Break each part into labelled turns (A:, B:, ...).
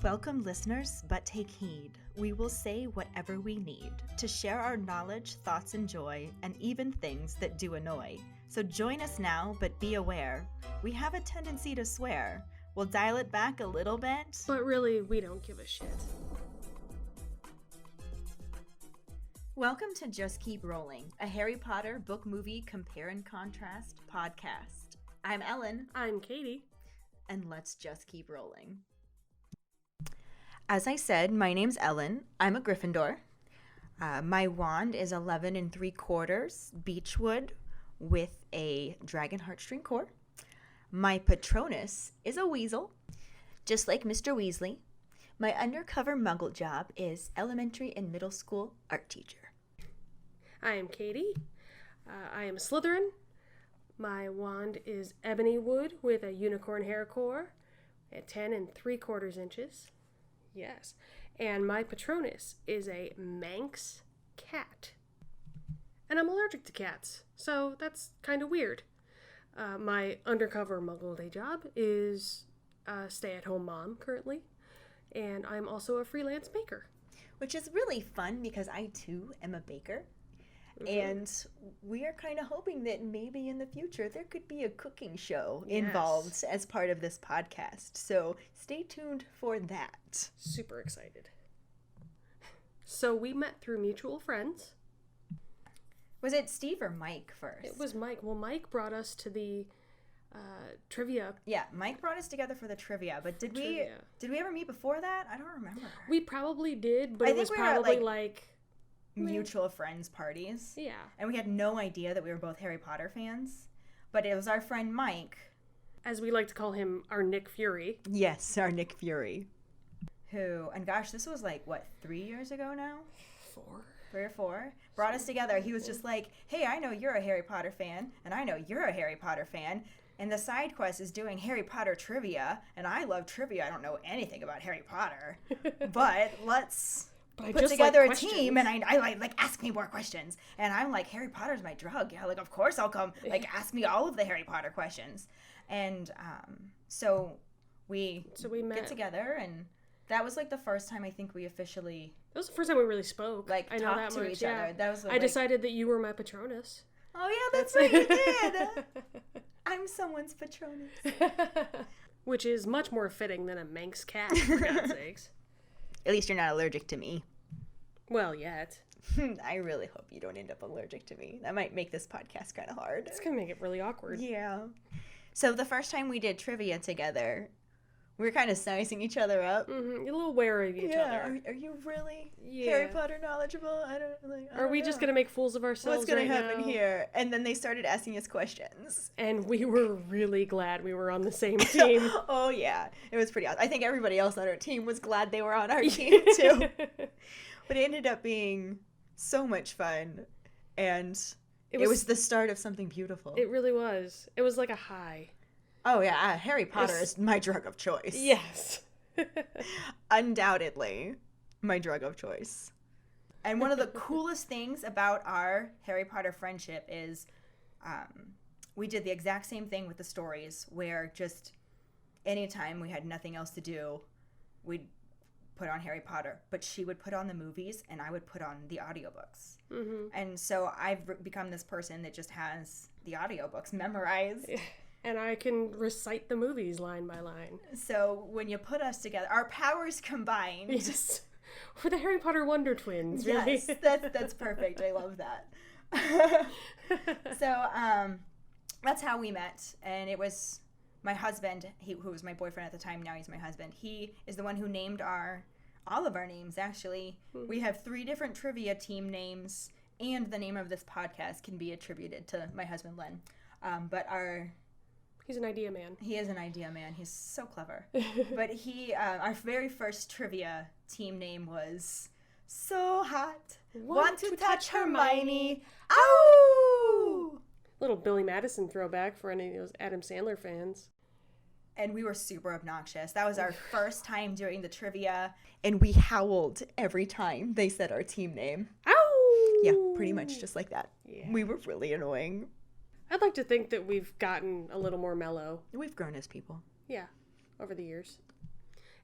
A: Welcome, listeners, but take heed. We will say whatever we need to share our knowledge, thoughts, and joy, and even things that do annoy. So join us now, but be aware. We have a tendency to swear. We'll dial it back a little bit.
B: But really, we don't give a shit.
A: Welcome to Just Keep Rowling, a Harry Potter book movie compare and contrast podcast. I'm Ellen.
B: I'm Kayde.
A: And let's just keep rolling. As I said, my name's Ellen. I'm a Gryffindor. My wand is 11 3/4 beechwood with a dragon heartstring core. My Patronus is a weasel, just like Mr. Weasley. My undercover muggle job is elementary and middle school art teacher.
B: I am Kayde. I am a Slytherin. My wand is ebony wood with a unicorn hair core at 10 3/4 inches. Yes. And my Patronus is a Manx cat. And I'm allergic to cats, so that's kind of weird. My undercover muggle day job is a stay-at-home mom currently, and I'm also a freelance baker.
A: Which is really fun because I, too, am a baker. And we are kind of hoping that maybe in the future there could be a cooking show involved as part of this podcast. So stay tuned for that.
B: Super excited. So we met through mutual friends.
A: Was it Steve or Mike first?
B: It was Mike. Well, Mike brought us to the trivia.
A: Yeah, Mike brought us together for the trivia. But did we ever meet before that? I don't remember.
B: We probably did, but it was probably like
A: mutual friends parties.
B: Yeah.
A: And we had no idea that we were both Harry Potter fans. But it was our friend Mike.
B: As we like to call him, our Nick Fury.
A: Yes, our Nick Fury. Who, and gosh, this was like, what, 3 years ago now? 3 or 4. Brought us together. He was just like, hey, I know you're a Harry Potter fan, and I know you're a Harry Potter fan, and the side quest is doing Harry Potter trivia, and I love trivia. I don't know anything about Harry Potter, but let's put together a team, and I like ask me more questions. And I'm like, Harry Potter's my drug. Yeah, like, of course I'll come. Like, ask me all of the Harry Potter questions. And so we
B: met.
A: Get together, and that was like the first time I think we officially...
B: That was the first time we really spoke.
A: Like,
B: I know
A: talked
B: that
A: to
B: much,
A: each other. That was
B: I decided that you were my Patronus.
A: Oh, yeah, that's right, you did. I'm someone's Patronus.
B: Which is much more fitting than a Manx cat, for God's sakes.
A: At least you're not allergic to me.
B: Well, yet.
A: I really hope you don't end up allergic to me. That might make this podcast kind of hard.
B: It's going to make it really awkward.
A: Yeah. So the first time we did trivia together, we were kind of sizing each other up.
B: Mm-hmm. You're a little wary of each other.
A: Are you really Harry Potter knowledgeable? I don't
B: Are we just going to make fools of ourselves?
A: What's going to happen here? And then they started asking us questions.
B: And we were really glad we were on the same team.
A: Oh, yeah. It was pretty awesome. I think everybody else on our team was glad they were on our team, too. But it ended up being so much fun. And it was the start of something beautiful.
B: It really was. It was like a high.
A: Oh, yeah. Harry Potter is my drug of choice.
B: Yes.
A: Undoubtedly my drug of choice. And one of the coolest things about our Harry Potter friendship is we did the exact same thing with the stories, where just anytime we had nothing else to do, we'd put on Harry Potter. But she would put on the movies, and I would put on the audiobooks. Mm-hmm. And so I've become this person that just has the audiobooks memorized.
B: And I can recite the movies line by line.
A: So when you put us together, our powers combined.
B: Yes. We're the Harry Potter Wonder Twins, really.
A: Yes, that's perfect. I love that. So that's how we met. And it was my husband, who was my boyfriend at the time. Now he's my husband. He is the one who named all of our names, actually. Mm-hmm. We have 3 different trivia team names, and the name of this podcast can be attributed to my husband, Len. But
B: he's an idea man.
A: He is an idea man. He's so clever. But our very first trivia team name was So Hot. Want to touch Hermione. Ow!
B: Little Billy Madison throwback for any of those Adam Sandler fans.
A: And we were super obnoxious. That was our first time doing the trivia. And we howled every time they said our team name.
B: Ow!
A: Yeah, pretty much just like that.
B: Yeah.
A: We were really annoying.
B: I'd like to think that we've gotten a little more mellow.
A: We've grown as people.
B: Yeah, over the years.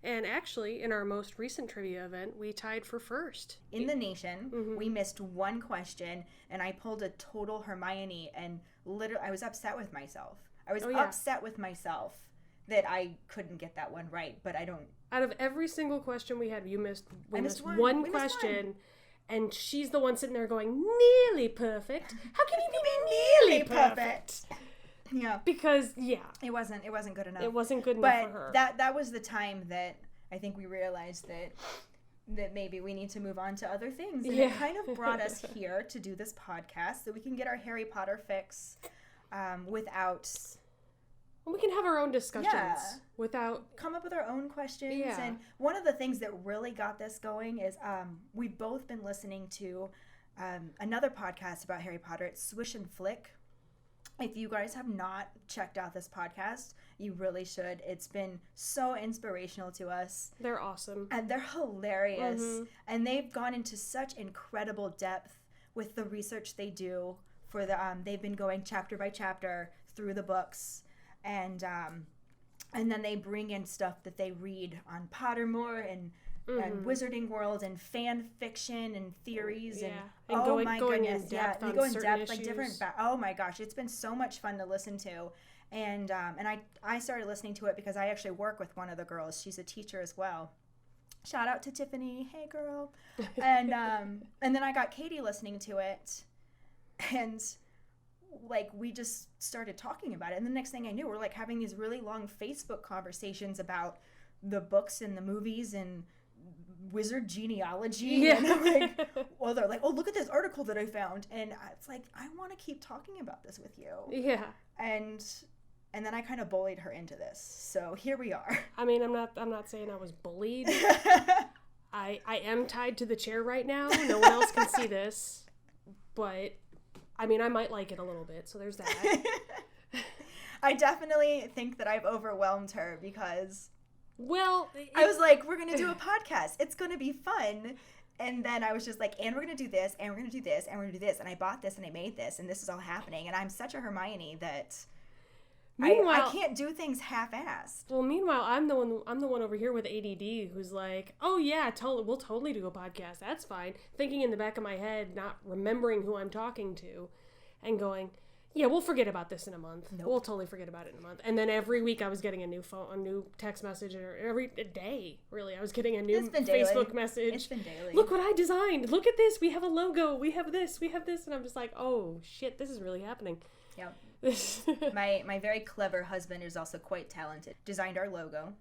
B: And actually, in our most recent trivia event, we tied for first.
A: In the nation, we missed one question, and I pulled a total Hermione, and literally, I was upset with myself. I was upset with myself that I couldn't get that one right, but I don't...
B: Out of every single question we had, we missed one question, and she's the one sitting there going, nearly perfect. How can you be nearly perfect?
A: Yeah.
B: Because,
A: It wasn't good enough.
B: It wasn't good enough for her.
A: But that was the time that I think we realized that maybe we need to move on to other things. And it kind of brought us here to do this podcast so we can get our Harry Potter fix without...
B: We can have our own discussions without...
A: Come up with our own questions. Yeah. And one of the things that really got this going is we've both been listening to another podcast about Harry Potter. It's Swish and Flick. If you guys have not checked out this podcast, you really should. It's been so inspirational to us.
B: They're awesome.
A: And they're hilarious. Mm-hmm. And they've gone into such incredible depth with the research they do for the they've been going chapter by chapter through the books. And then they bring in stuff that they read on Pottermore and Wizarding World and fan fiction and theories and going in depth they go in depth like different. Oh my gosh, it's been so much fun to listen to, and I started listening to it because I actually work with one of the girls. She's a teacher as well. Shout out to Tiffany, hey girl, and then I got Kayde listening to it, and like we just started talking about it, and the next thing I knew, we're like having these really long Facebook conversations about the books and the movies and wizard genealogy. Yeah. And I'm like, well, they're like, oh, look at this article that I found, and it's like, I want to keep talking about this with you.
B: Yeah.
A: And then I kind of bullied her into this, so here we are.
B: I mean, I'm not saying I was bullied. I am tied to the chair right now. No one else can see this, but I mean, I might like it a little bit, so there's that.
A: I definitely think that I've overwhelmed her because...
B: Well,
A: I was like, we're going to do a podcast. It's going to be fun. And then I was just like, and we're going to do this, and we're going to do this, and we're going to do this. And I bought this, and I made this, and this is all happening. And I'm such a Hermione that I can't do things half-assed.
B: Well, meanwhile, I'm the one over here with ADD who's like, oh, yeah, we'll totally do a podcast. That's fine. Thinking in the back of my head, not remembering who I'm talking to, and going... Yeah, we'll forget about this in a month. Nope. We'll totally forget about it in a month. And then every week I was getting a new text message, or every day, really. I was getting a new Facebook message.
A: It's been daily.
B: Look what I designed. Look at this. We have a logo. We have this. We have this. And I'm just like, oh, shit, this is really happening.
A: Yep. My very clever husband is also quite talented. Designed our logo.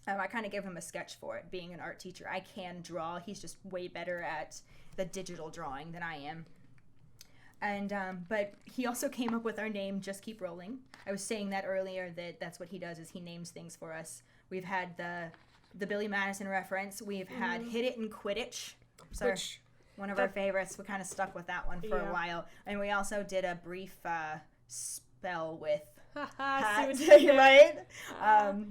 A: I kind of gave him a sketch for it. Being an art teacher, I can draw. He's just way better at the digital drawing than I am. And but he also came up with our name, Just Keep Rowling. I was saying that earlier, that's what he does, is he names things for us. We've had the Billy Madison reference. We've had Hit It and Quidditch. So one of our favorites. We kind of stuck with that one for a while. And we also did a brief spell with hat, right?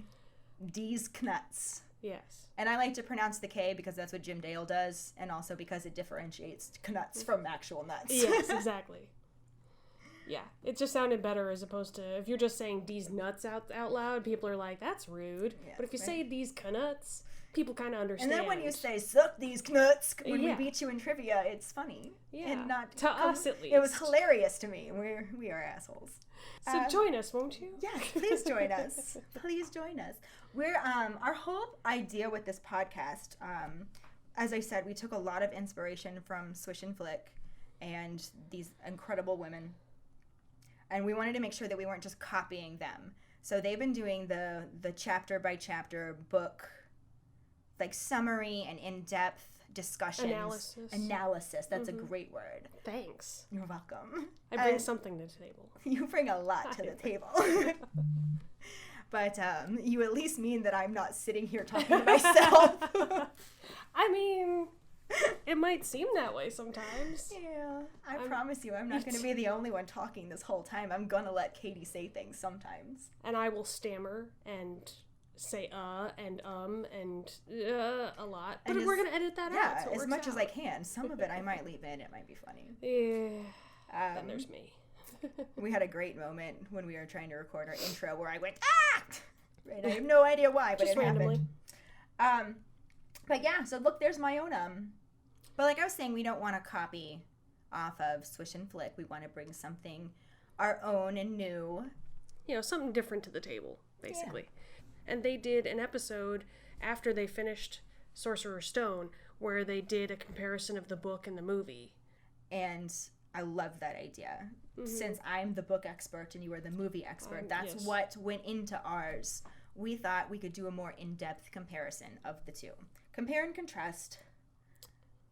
A: D's Knuts.
B: Yes.
A: And I like to pronounce the K because that's what Jim Dale does, and also because it differentiates knuts from actual nuts.
B: Yes, exactly. Yeah, it just sounded better as opposed to, if you're just saying these nuts out loud, people are like, that's rude. Yeah, but if you say these knuts, people kind of understand.
A: And then when you say, suck these knuts, when we beat you in trivia, it's funny.
B: Yeah,
A: and not
B: to us at least.
A: It was hilarious to me. We are assholes.
B: So join us, won't you?
A: Yes, please join us. Please join us. We're our whole idea with this podcast, as I said, we took a lot of inspiration from Swish and Flick and these incredible women. And we wanted to make sure that we weren't just copying them. So they've been doing the chapter by chapter book, like summary and in-depth discussions. Analysis. That's a great word.
B: Thanks.
A: You're welcome.
B: I bring something to the table.
A: You bring a lot to the table. But you at least mean that I'm not sitting here talking to myself.
B: I mean, it might seem that way sometimes.
A: Yeah, I promise you I'm not going to be the only one talking this whole time. I'm going to let Kayde say things sometimes.
B: And I will stammer and say and a lot. But we're going to edit that out. So
A: as much as I can. Some of it I might leave in. It might be funny.
B: Yeah. Then there's me.
A: We had a great moment when we were trying to record our intro where I went, ah! Right, I have no idea why, but
B: just
A: it
B: randomly
A: happened. But yeah, so look, there's my own but like I was saying, we don't want to copy off of Swish and Flick. We want to bring something our own and new.
B: You know, something different to the table, basically. Yeah. And they did an episode after they finished Sorcerer's Stone where they did a comparison of the book and the movie.
A: And I love that idea. Mm-hmm. Since I'm the book expert and you are the movie expert, that's yes. what went into ours. We thought we could do a more in-depth comparison of the two. Compare and contrast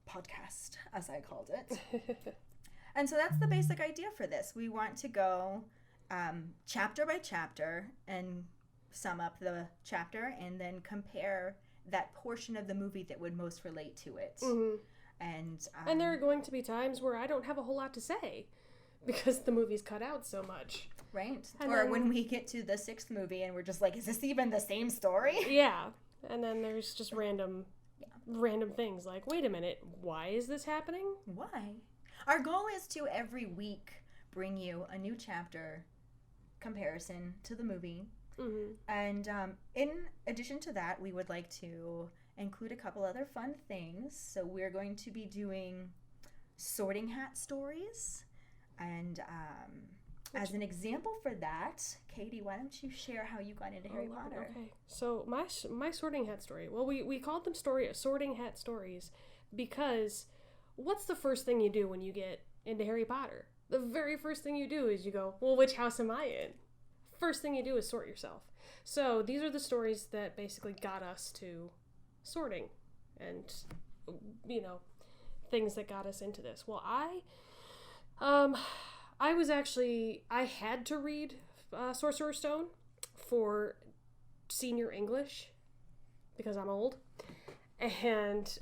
A: podcast, as I called it. And so that's the basic idea for this. We want to go chapter by chapter and sum up the chapter and then compare that portion of the movie that would most relate to it.
B: Mm-hmm. And there are going to be times where I don't have a whole lot to say because the movie's cut out so much.
A: Right. Or when we get to the 6th movie and we're just like, is this even the same story?
B: Yeah. And then there's just random things like, wait a minute, why is this happening?
A: Why? Our goal is to every week bring you a new chapter comparison to the movie. Mm-hmm. And in addition to that, we would like to include a couple other fun things. So we're going to be doing sorting hat stories. And as an example for that, Kayde, why don't you share how you got into Harry Potter?
B: Okay. So my sorting hat story. Well, we called them sorting hat stories because what's the first thing you do when you get into Harry Potter? The very first thing you do is you go, well, which house am I in? First thing you do is sort yourself. So these are the stories that basically got us to sorting and, you know, things that got us into this. Well, I had to read Sorcerer's Stone for senior English because I'm old, and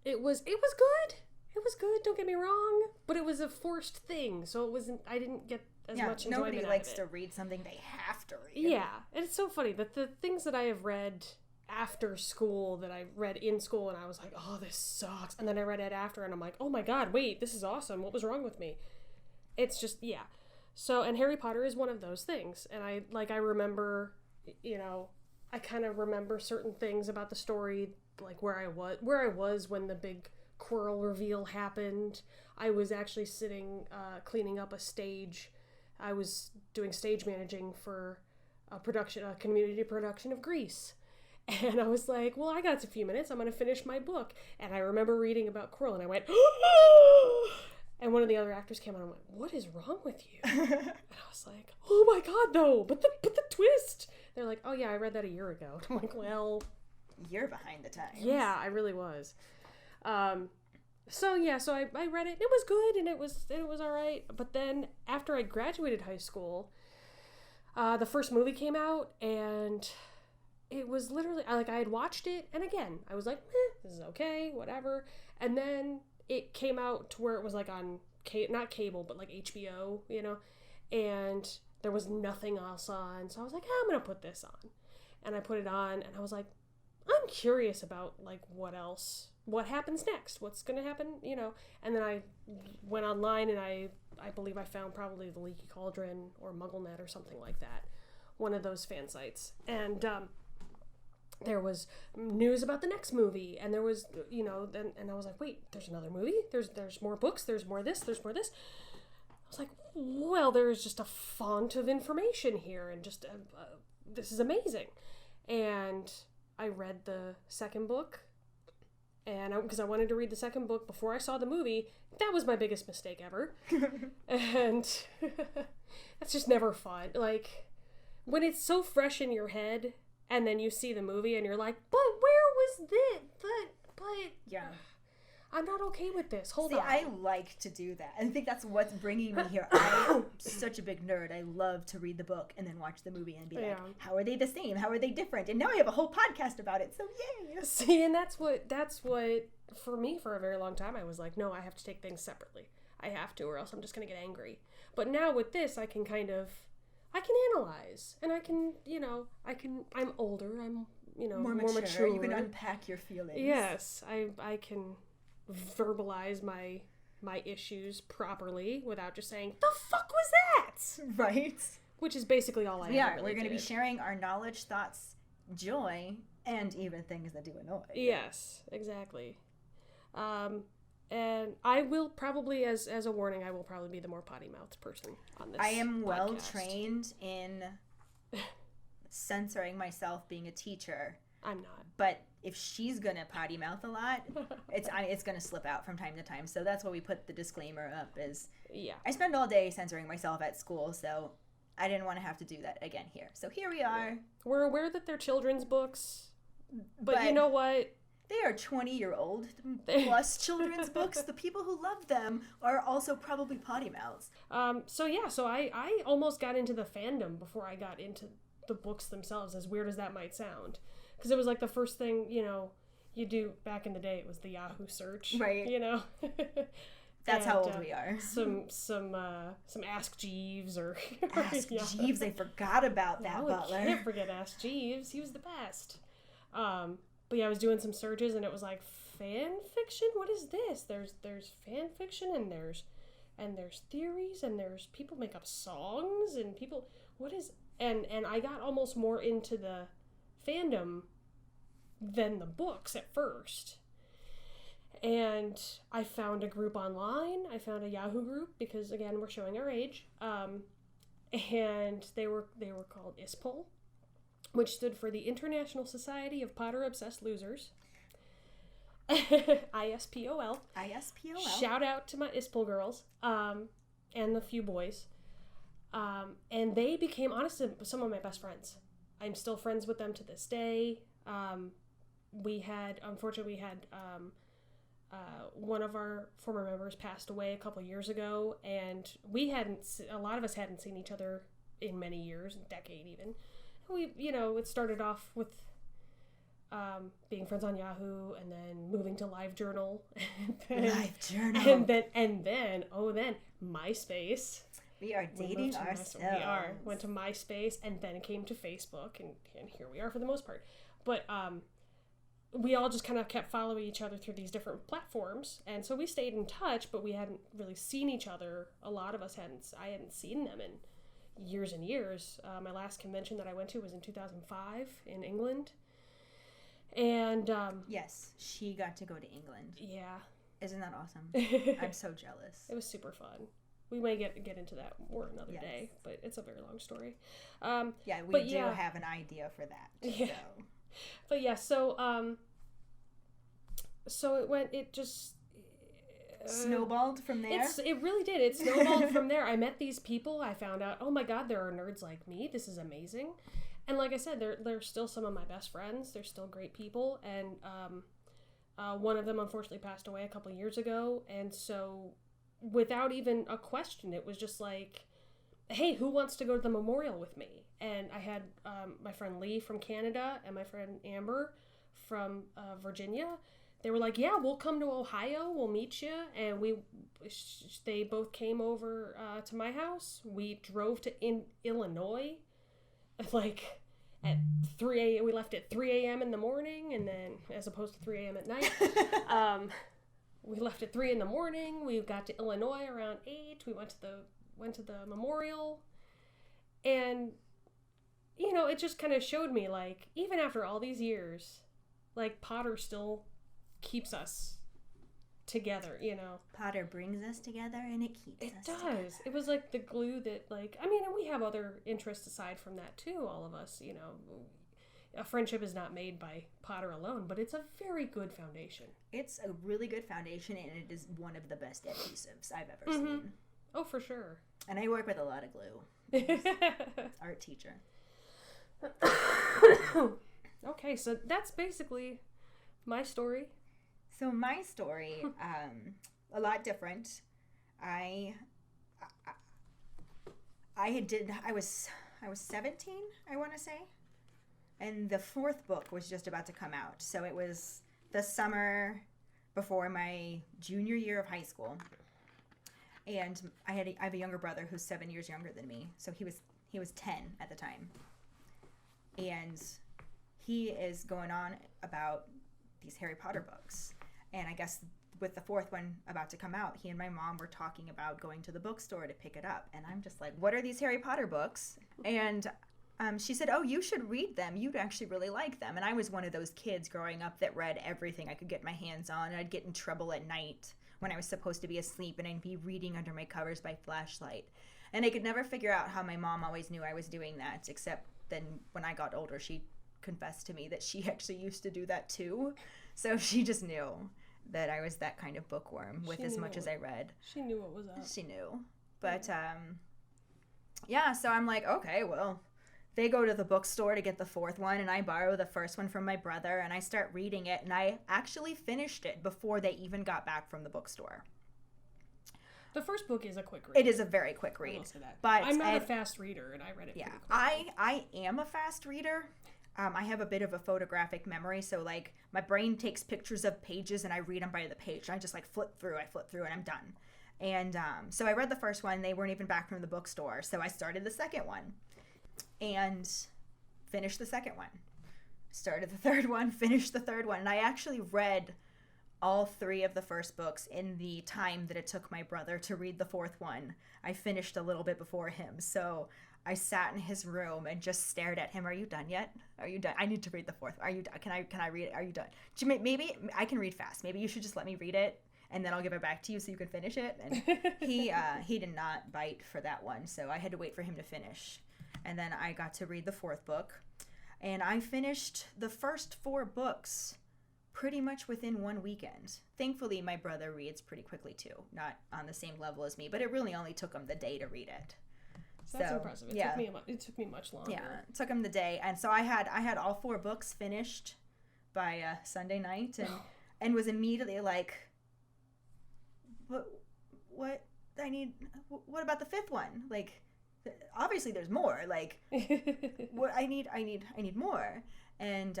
B: it was good. It was good. Don't get me wrong, but it was a forced thing, so it wasn't. I didn't get as much enjoyment out of it.
A: Nobody likes to read something they have to read.
B: Yeah, and it's so funny that the things that I have read after school that I read in school and I was like, oh, this sucks, and then I read it after and I'm like, oh my god, wait, this is awesome, what was wrong with me? It's just, yeah. So, and Harry Potter is one of those things, and I remember, you know, I kind of remember certain things about the story, like where I was when the big Quirrell reveal happened. I was actually sitting cleaning up a stage. I was doing stage managing for a community production of Grease. And I was like, well, I got a few minutes. I'm going to finish my book. And I remember reading about Quirrell, and I went, and one of the other actors came on and went, what is wrong with you? And I was like, oh my god, no, but the twist. They're like, oh yeah, I read that a year ago. And I'm like, well,
A: you're behind the times.
B: Yeah, I really was. So I read it. It was good, and it was all right. But then after I graduated high school, the first movie came out, and it was literally, I had watched it, and again, I was like, this is okay, whatever. And then it came out to where it was like on, not cable, but like HBO, you know, and there was nothing else on. So I was like, I'm going to put this on. And I put it on, and I was like, I'm curious about, like, what happens next? What's going to happen, you know? And then I went online, and I believe I found probably the Leaky Cauldron or MuggleNet or something like that. One of those fan sites. And, there was news about the next movie, and there was, you know, and I was like, wait, there's another movie? There's more books, there's more this, there's more this. I was like, well, there's just a font of information here, and just, this is amazing. And I read the second book, and because I wanted to read the second book before I saw the movie. That was my biggest mistake ever. And that's just never fun. Like, when it's so fresh in your head, and then you see the movie and you're like, but where was this? But
A: yeah,
B: I'm not okay with this. Hold on.
A: I like to do that. I think that's what's bringing me here. I'm such a big nerd. I love to read the book and then watch the movie and be like, how are they the same? How are they different? And now I have a whole podcast about it. So yay.
B: See, and that's what for me for a very long time I was like, no, I have to take things separately. I have to, or else I'm just going to get angry. But now with this, I can analyze, and I can, you know, I'm older, I'm, you know, more mature.
A: You can unpack your feelings.
B: Yes, I can verbalize my issues properly without just saying, the fuck was that?
A: Right.
B: Which is basically all I
A: really we're going to be sharing our knowledge, thoughts, joy and even things that do annoy.
B: Yes, exactly. And I will probably, as a warning, I will probably be the more potty-mouthed person on this
A: I am well
B: podcast.
A: trained in censoring myself being a teacher.
B: I'm not.
A: But if she's going to potty mouth a lot, it's going to slip out from time to time. So that's why we put the disclaimer up is I spend all day censoring myself at school, so I didn't want to have to do that again here. So here we are.
B: Yeah. We're aware that they're children's books, but you know what?
A: They are 20-year-old plus children's books. The people who love them are also probably potty mouths.
B: So I almost got into the fandom before I got into the books themselves, as weird as that might sound. Because it was like the first thing, you do back in the day. It was the Yahoo search.
A: Right. That's how old we are.
B: Some Ask Jeeves or...
A: Ask Jeeves, I forgot about that, Butler.
B: I can't forget Ask Jeeves. He was the best. But yeah, I was doing some searches and it was like, fan fiction? What is this? There's fan fiction and there's theories and there's people make up songs and people... What is... And I got almost more into the fandom than the books at first. And I found a group online. I found a Yahoo group because, again, we're showing our age. And they were called ISPOL, which stood for the International Society of Potter Obsessed Losers. ISPOL.
A: ISPOL.
B: Shout out to my ISPOL girls and the few boys. And they became, honestly, some of my best friends. I'm still friends with them to this day. Unfortunately, we had one of our former members passed away a couple of years ago, and a lot of us hadn't seen each other in many years, a decade even. We, it started off with being friends on Yahoo, and then moving to LiveJournal, and then MySpace.
A: We are dating ourselves.
B: We are. Went to MySpace and then came to Facebook, and here we are for the most part. But we all just kind of kept following each other through these different platforms, and so we stayed in touch, but we hadn't really seen each other. A lot of us I hadn't seen them in years and years. My last convention that I went to was in 2005 in England. And
A: yes, she got to go to England.
B: Yeah.
A: Isn't that awesome? I'm so jealous.
B: It was super fun. We may get into that more another day, but it's a very long story. We do
A: have an idea for that.
B: Yeah.
A: So.
B: But yeah, so it just
A: snowballed from there.
B: It really did. It snowballed from there. I met these people. I found out, oh my God, there are nerds like me. This is amazing. And like I said, they're still some of my best friends. They're still great people. And one of them unfortunately passed away a couple of years ago. And so without even a question, it was just like, hey, who wants to go to the memorial with me? And I had my friend Lee from Canada and my friend Amber from Virginia. They were like, yeah, we'll come to Ohio. We'll meet you. And they both came over to my house. We drove to Illinois like at 3 a.m. We left at 3 a.m. in the morning, and then as opposed to 3 a.m. at night. We left at 3 in the morning. We got to Illinois around 8. We went to the memorial. And, it just kind of showed me, like, even after all these years, like, Potter still keeps us together,
A: Potter brings us together, and it keeps us together.
B: It does. It was like the glue that, like, and we have other interests aside from that, too, all of us, A friendship is not made by Potter alone, but it's a very good foundation. It's
A: a really good foundation, and it is one of the best adhesives I've ever seen.
B: Oh, for sure.
A: And I work with a lot of glue. Art teacher.
B: Okay, so that's basically my story.
A: So my story, a lot different. I was 17, I want to say. And the 4th book was just about to come out. So it was the summer before my junior year of high school. And I have a younger brother who's 7 years younger than me. So he was 10 at the time. And he is going on about these Harry Potter books. And I guess with the 4th one about to come out, he and my mom were talking about going to the bookstore to pick it up. And I'm just like, what are these Harry Potter books? And she said, oh, you should read them. You'd actually really like them. And I was one of those kids growing up that read everything I could get my hands on. And I'd get in trouble at night when I was supposed to be asleep, and I'd be reading under my covers by flashlight. And I could never figure out how my mom always knew I was doing that, except then when I got older, she confessed to me that she actually used to do that too. So she just knew that I was that kind of bookworm with as much as I read.
B: She knew what was up.
A: She knew. But, yeah, so I'm like, okay, well, they go to the bookstore to get the fourth one, and I borrow the first one from my brother, and I start reading it, and I actually finished it before they even got back from the bookstore.
B: The first book is a quick read.
A: It is a very quick read.
B: I will say that.
A: But
B: I'm not a fast reader, and I read it pretty quickly.
A: I am a fast reader. I have a bit of a photographic memory, so, like, my brain takes pictures of pages, and I read them by the page. I just, like, flip through, and I'm done. And so I read the first one. They weren't even back from the bookstore, so I started the second one and finished the second one. Started the third one, finished the third one, and I actually read all three of the first books in the time that it took my brother to read the fourth one. I finished a little bit before him, so I sat in his room and just stared at him. Are you done yet? Are you done? I need to read the fourth. Are you done? Can I read it? Are you done? Maybe I can read fast. Maybe you should just let me read it, and then I'll give it back to you so you can finish it. And he did not bite for that one, so I had to wait for him to finish. And then I got to read the fourth book, and I finished the first 4 books pretty much within one weekend. Thankfully, my brother reads pretty quickly too, not on the same level as me, but it really only took him the day to read it.
B: So that's impressive. It took me much longer.
A: Yeah, it took him the day, and so I had all 4 books finished by Sunday night, and was immediately like, what about the 5th one? Like, obviously there's more. Like, what I need more, and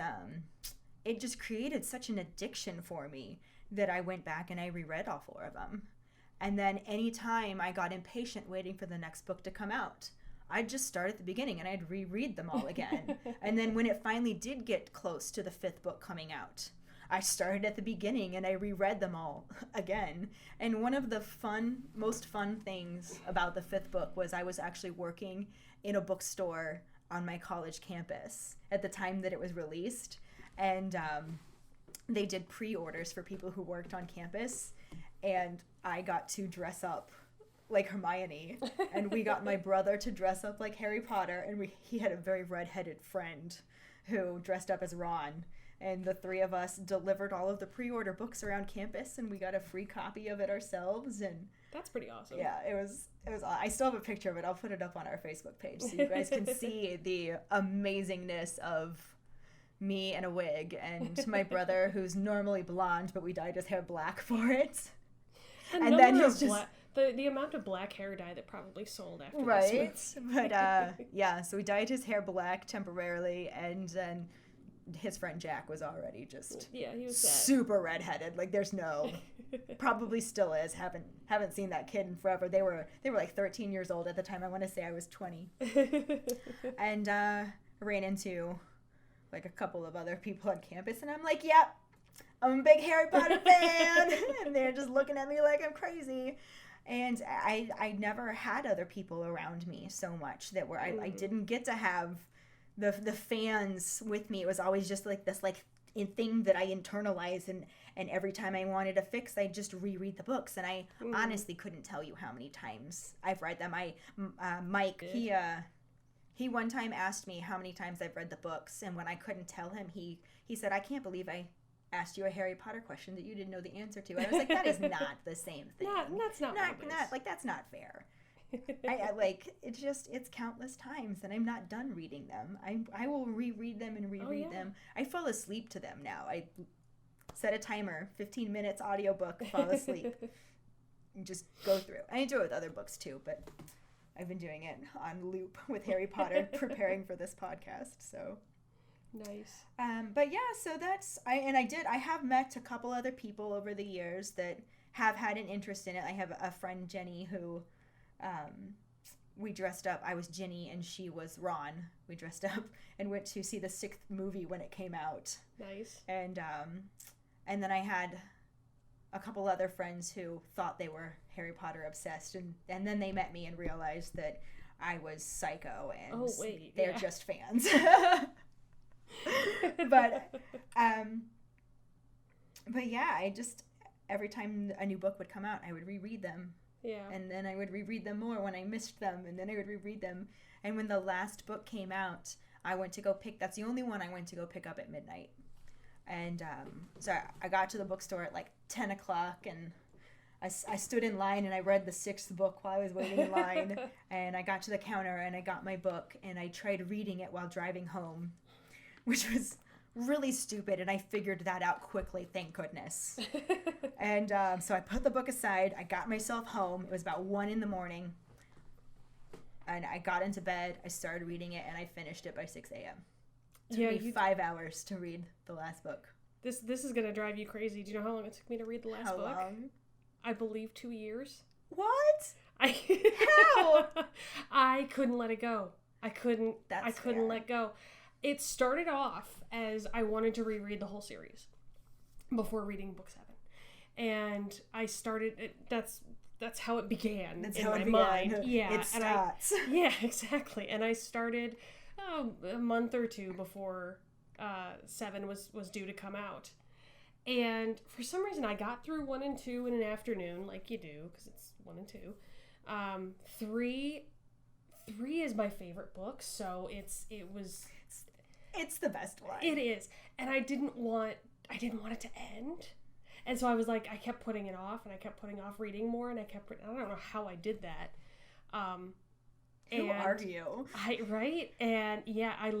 A: it just created such an addiction for me that I went back and I reread all 4 of them. And then anytime I got impatient waiting for the next book to come out, I'd just start at the beginning and I'd reread them all again. And then when it finally did get close to the 5th book coming out, I started at the beginning and I reread them all again. And one of the most fun things about the 5th book was I was actually working in a bookstore on my college campus at the time that it was released. And they did pre-orders for people who worked on campus. And I got to dress up like Hermione, and we got my brother to dress up like Harry Potter, and he had a very red-headed friend who dressed up as Ron, and the 3 of us delivered all of the pre-order books around campus, and we got a free copy of it ourselves. And
B: that's pretty awesome.
A: Yeah, it was I still have a picture of it. I'll put it up on our Facebook page so you guys can see the amazingness of me in a wig and my brother, who's normally blonde, but we dyed his hair black for it.
B: And then he's just the amount of black hair dye that probably sold after this movie. But
A: yeah, so we dyed his hair black temporarily, and then his friend Jack was already just
B: he was
A: super redheaded. Like, there's no, probably still is. Haven't seen that kid in forever. They were like 13 years old at the time. I want to say I was 20, and ran into like a couple of other people on campus, and I'm like, yep. I'm a big Harry Potter fan, and they're just looking at me like I'm crazy. And I never had other people around me so much that I didn't get to have the fans with me. It was always just like this thing that I internalized, and every time I wanted a fix, I just reread the books, and I honestly couldn't tell you how many times I've read them. Mike, he one time asked me how many times I've read the books, and when I couldn't tell him, he said, I can't believe I asked you a Harry Potter question that you didn't know the answer to. And I was like, that is not the same thing.
B: That's not
A: like, that's not fair. It's countless times, and I'm not done reading them. I will reread them and reread them. I fall asleep to them now. I set a timer, 15 minutes audiobook, fall asleep, and just go through. I do it with other books too, but I've been doing it on loop with Harry Potter preparing for this podcast, so.
B: Nice.
A: But yeah, so I have met a couple other people over the years that have had an interest in it. I have a friend, Jenny, who we dressed up. I was Ginny and she was Ron. We dressed up and went to see the 6th movie when it came out.
B: Nice.
A: And then I had a couple other friends who thought they were Harry Potter obsessed, and then they met me and realized that I was psycho and
B: Oh, wait,
A: they're
B: yeah.
A: just fans. But yeah, I just, every time a new book would come out, I would reread them.
B: Yeah.
A: And then I would reread them more when I missed them, and then I would reread them. And when the last book came out, I went to go pick, that's the only one I went to go pick up at midnight. And so I got to the bookstore at like 10 o'clock, and I stood in line, and I read the 6th book while I was waiting in line. And I got to the counter, and I got my book, and I tried reading it while driving home, which was really stupid, and I figured that out quickly, thank goodness. And so I put the book aside, I got myself home, it was about 1 a.m, and I got into bed, I started reading it, and I finished it by 6 a.m. It took me 5 hours to read the last book.
B: This is going to drive you crazy. Do you know how long it took me to read the last book?
A: How long?
B: I believe 2 years.
A: What?
B: How? I couldn't let it go. I couldn't
A: fair.
B: let go. It started off as I wanted to reread the whole series before reading book 7. And I started, that's how it began.
A: That's
B: in
A: how
B: my
A: it began.
B: mind. Yeah.
A: It starts.
B: Yeah, exactly. And I started a month or 2 before 7 was due to come out. And for some reason, I got through 1 and 2 in an afternoon, like you do, because it's 1 and 2. 3 is my favorite book, so it's
A: the best one.
B: It is, and I didn't want it to end, and so I was like, I kept putting it off, and I kept putting off reading more, and I don't know how I did that.
A: Who are you?
B: Right? And yeah, I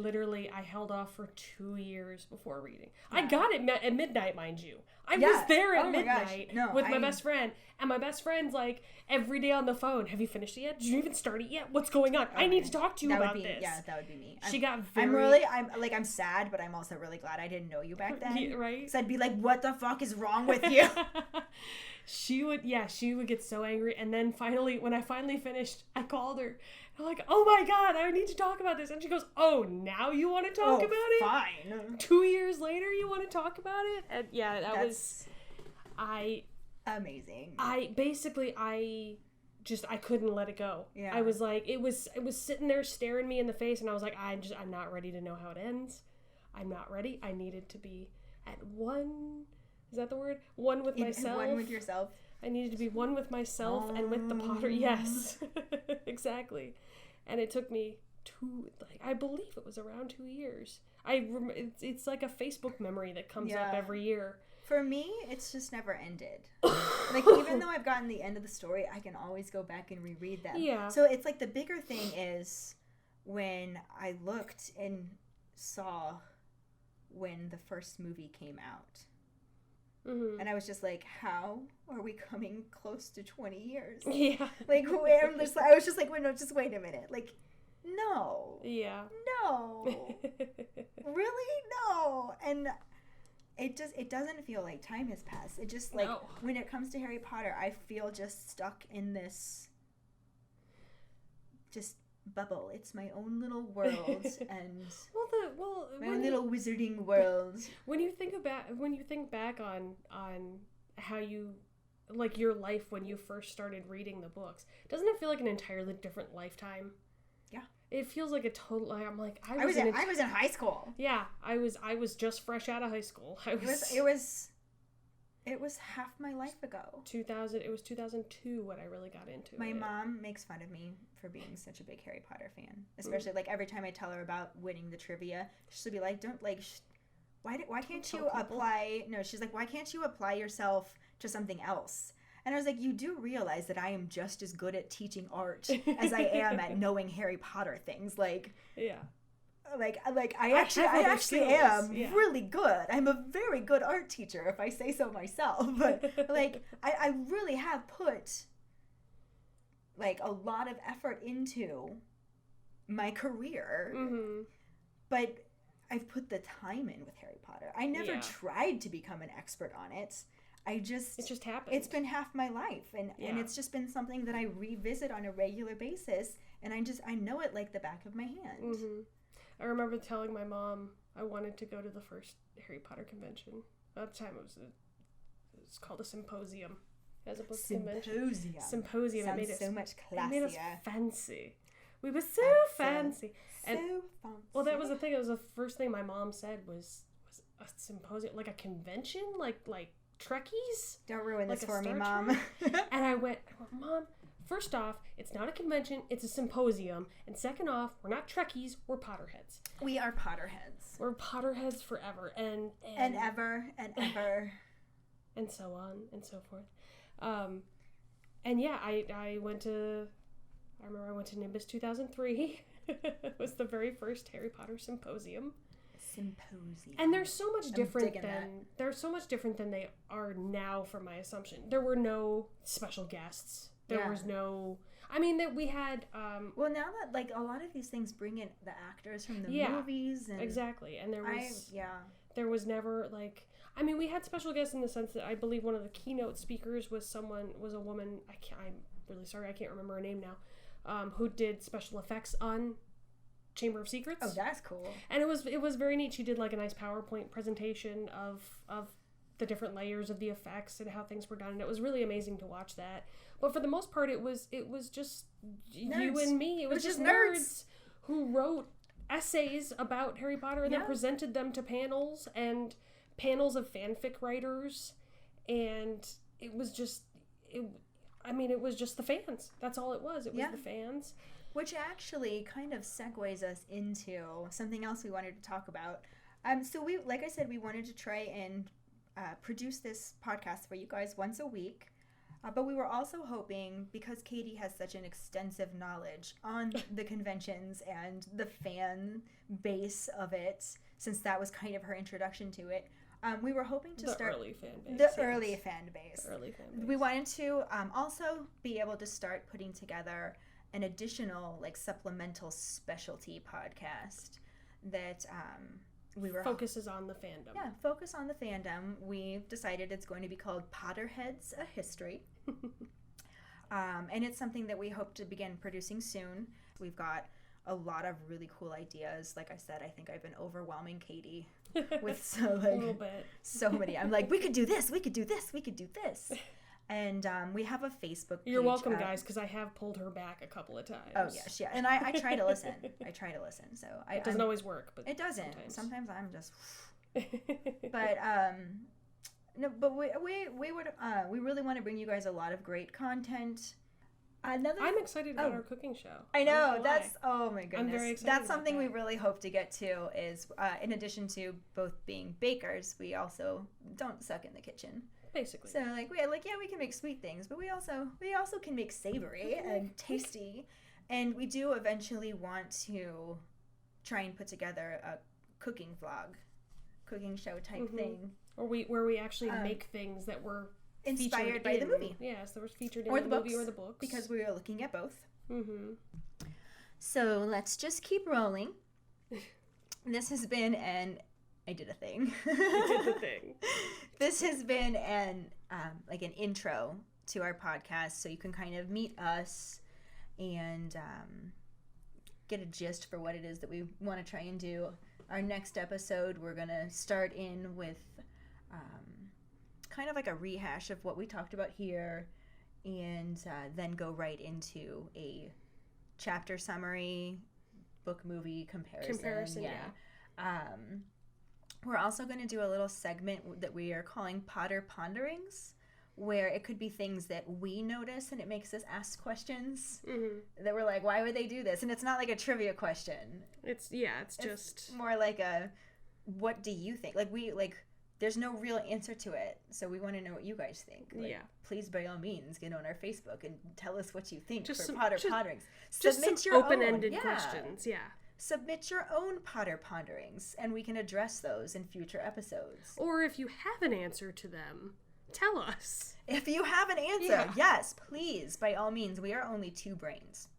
B: held off for 2 years before reading. Yeah. I got it at midnight, mind you. I was there at midnight with my best friend. And my best friend's like, every day on the phone, have you finished it yet? Did you even start it yet? What's going on? Okay. I need to talk to you about this.
A: Yeah, that would be me.
B: I'm
A: I'm sad, but I'm also really glad I didn't know you back then.
B: Yeah, right?
A: So I'd be like, what the fuck is wrong with you?
B: She would get so angry. And then finally, when I finally finished, I called her. I'm like, oh my God, I need to talk about this. And she goes, oh, now you want to talk about it?
A: Fine.
B: 2 years later, you want to talk about it? And yeah, that's
A: amazing.
B: I couldn't let it go. Yeah. I was like, it was sitting there staring me in the face, and I was like, I'm not ready to know how it ends. I'm not ready. I needed to be at one. Is that the word? One with myself.
A: One with yourself.
B: I needed to be one with myself and with the Potter. Yes, exactly. And it took me I believe it was around 2 years. It's like a Facebook memory that comes up every year.
A: For me, it's just never ended. Like, even though I've gotten the end of the story, I can always go back and reread them.
B: Yeah.
A: So it's like the bigger thing is when I looked and saw when the first movie came out. Mm-hmm. And I was just like, how are we coming close to 20 years?
B: Yeah.
A: Like, where I was just like, wait a minute. Like, no.
B: Yeah.
A: No. Really? No. And it doesn't feel like time has passed. It just, like, when it comes to Harry Potter, I feel just stuck in this just bubble. It's my own little world, and my own little wizarding world.
B: When you think back on how you, like, your life when you first started reading the books, doesn't it feel like an entirely different lifetime? Yeah, it feels like a total. I'm like, I was in
A: high school.
B: Yeah, I was just fresh out of high school.
A: It was half my life ago.
B: 2000. It was 2002 when I really got into it.
A: My mom makes fun of me for being such a big Harry Potter fan, especially like every time I tell her about winning the trivia, she'll be like, "Don't like, why can't you apply?" No, she's like, "Why can't you apply yourself to something else?" And I was like, "You do realize that I am just as good at teaching art as I am at knowing Harry Potter things, like." Yeah. Like I actually am really good. I'm a very good art teacher, if I say so myself. But like I really have put like a lot of effort into my career. Mm-hmm. But I've put the time in with Harry Potter. I never tried to become an expert on it. It just happened. It's been half my life, and it's just been something that I revisit on a regular basis, and I know it like the back of my hand.
B: Mm-hmm. I remember telling my mom I wanted to go to the first Harry Potter convention. At the time, it was called a symposium. As a book convention. Symposium.
A: Sounds so much classier.
B: It made us fancy. We were so fancy. And,
A: fancy.
B: Well, that was the thing. It was the first thing my mom said was a symposium, like a convention, like Trekkies.
A: Don't ruin
B: like
A: this for me, Mom.
B: And I went, Mom, first off, it's not a convention, it's a symposium. And second off, we're not Trekkies, we're Potterheads.
A: We are Potterheads.
B: We're Potterheads forever. And
A: ever and ever.
B: And so on and so forth. And yeah, I remember I went to Nimbus 2003. It was the very first Harry Potter symposium. And they're so much different than they are now, from my assumption. There were no special guests. There was no. I mean, that we had.
A: Well, now that like a lot of these things bring in the actors from the movies, and
B: exactly, and there was never like. I mean, we had special guests in the sense that I believe one of the keynote speakers was a woman. I'm really sorry, I can't remember her name now. Who did special effects on Chamber of Secrets.
A: Oh, that's cool.
B: And it was very neat. She did like a nice PowerPoint presentation of the different layers of the effects and how things were done, and it was really amazing to watch that. But for the most part, it was just nerds. You and me. It was just nerds who wrote essays about Harry Potter and then presented them to panels of fanfic writers, and it was just it was just the fans. That's all it was. It was the fans.
A: Which actually kind of segues us into something else we wanted to talk about. So we, like I said, we wanted to try and produce this podcast for you guys once a week. But we were also hoping, because Kayde has such an extensive knowledge on the conventions and the fan base of it, since that was kind of her introduction to it, we were hoping to start
B: early fan base.
A: Early fan base. We wanted to also be able to start putting together an additional like supplemental specialty podcast that
B: focuses on the fandom.
A: Yeah, focus on the fandom. We've decided it's going to be called Potterheads: A History. And it's something that we hope to begin producing soon. We've got a lot of really cool ideas. Like I said, I think I've been overwhelming Kayde with
B: a little bit.
A: So many. I'm like, we could do this, we could do this, we could do this. And we have a Facebook page.
B: You're welcome, guys, because I have pulled her back a couple of times.
A: Oh, yes, yeah. And I try to listen. So
B: it doesn't always work, but
A: it doesn't. Sometimes I'm just... But, no, but we really want to bring you guys a lot of great content.
B: I'm excited about our cooking show.
A: I know. Oh my goodness.
B: I'm very excited.
A: That's something we really hope to get to is, in addition to both being bakers, we also don't suck in the kitchen.
B: Basically.
A: So we can make sweet things, but we also can make savory and tasty. And we do eventually want to try and put together a cooking show type thing.
B: Where we actually make things that were
A: inspired by the movie.
B: Yes, that was featured in the movie or the books.
A: Because we were looking at both.
B: Mm-hmm.
A: So let's just keep rolling. This has been I did a thing.
B: You did the thing.
A: This has been an intro to our podcast, so you can kind of meet us and get a gist for what it is that we want to try and do. Our next episode, we're going to start in with kind of like a rehash of what we talked about here, and then go right into a chapter summary, book movie comparison. We're also going to do a little segment that we are calling Potter Ponderings, where it could be things that we notice and it makes us ask questions that we're like, why would they do this? And it's not like a trivia question.
B: It's just
A: more like a, what do you think? There's no real answer to it, so we want to know what you guys think. Please, by all means, get on our Facebook and tell us what you think for Potter Ponderings.
B: Submit some open-ended questions,
A: Submit your own Potter Ponderings, and we can address those in future episodes.
B: Or if you have an answer to them, tell us.
A: If you have an answer, yes, please, by all means. We are only two brains.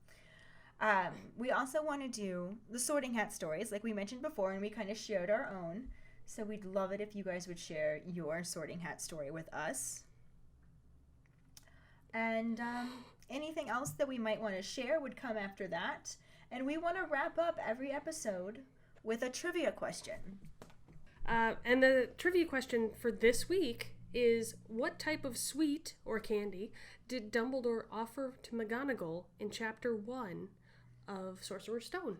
A: We also want to do the Sorting Hat stories, like we mentioned before, and we kind of shared our own. So we'd love it if you guys would share your Sorting Hat story with us. And anything else that we might want to share would come after that. And we want to wrap up every episode with a trivia question.
B: And the trivia question for this week is, what type of sweet or candy did Dumbledore offer to McGonagall in Chapter 1 of Sorcerer's Stone.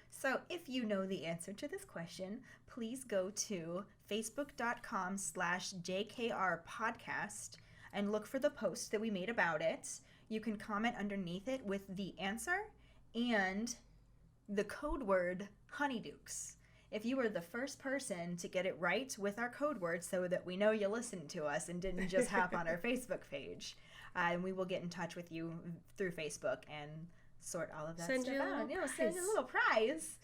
A: So if you know the answer to this question, please go to facebook.com/JKRpodcast and look for the post that we made about it. You can comment underneath it with the answer and the code word Honeydukes. If you were the first person to get it right with our code word so that we know you listened to us and didn't just hop on our Facebook page, we will get in touch with you through Facebook and sort all of that stuff out. Send you a little prize.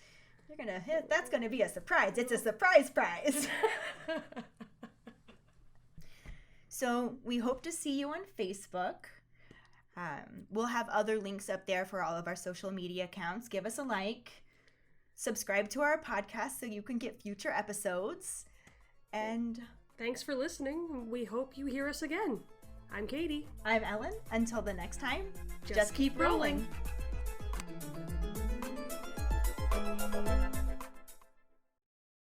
A: You're gonna hit. That's gonna be a surprise. It's a surprise prize. So we hope to see you on Facebook. We'll have other links up there for all of our social media accounts. Give us a like. Subscribe to our podcast so you can get future episodes. And
B: thanks for listening. We hope you hear us again. I'm Kayde.
A: I'm Ellen. Until the next time, just keep rolling.